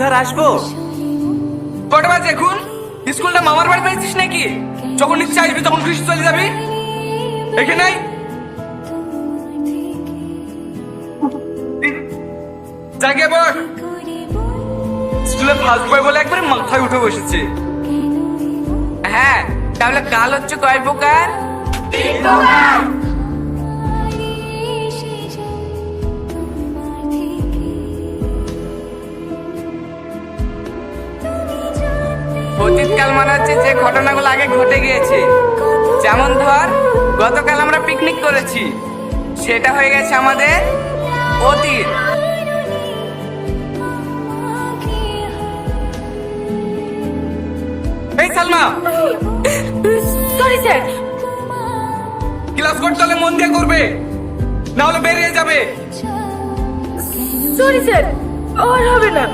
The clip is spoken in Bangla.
স্যার আসবো। কটা বাজে এখন? স্কুলটা মামার বাড়ি পেয়েছিস নাকি? যখন ইচ্ছা আসবি তখন খুশি চলে যাবি। এখানে আয়। জায়গায় বস। স্কুলে ফার্স্ট বয় বলে একবারে মাথায় উঠে বসেছে। হ্যাঁ, তাহলে কাল হচ্ছে কয় প্রকার? অতীতকাল মানে হচ্ছে যে ঘটনাগুলো আগে ঘটে গিয়েছে। যেমন ধর, গতকাল আমরা পিকনিক করেছি, সেটা হয়ে গেছে আমাদের অতীত। এই সালমা, সরি স্যার। ক্লাস করতে হলে মন দিয়ে করবে, না হলে বেরিয়ে যাবে। সরি স্যার, আর হবে না।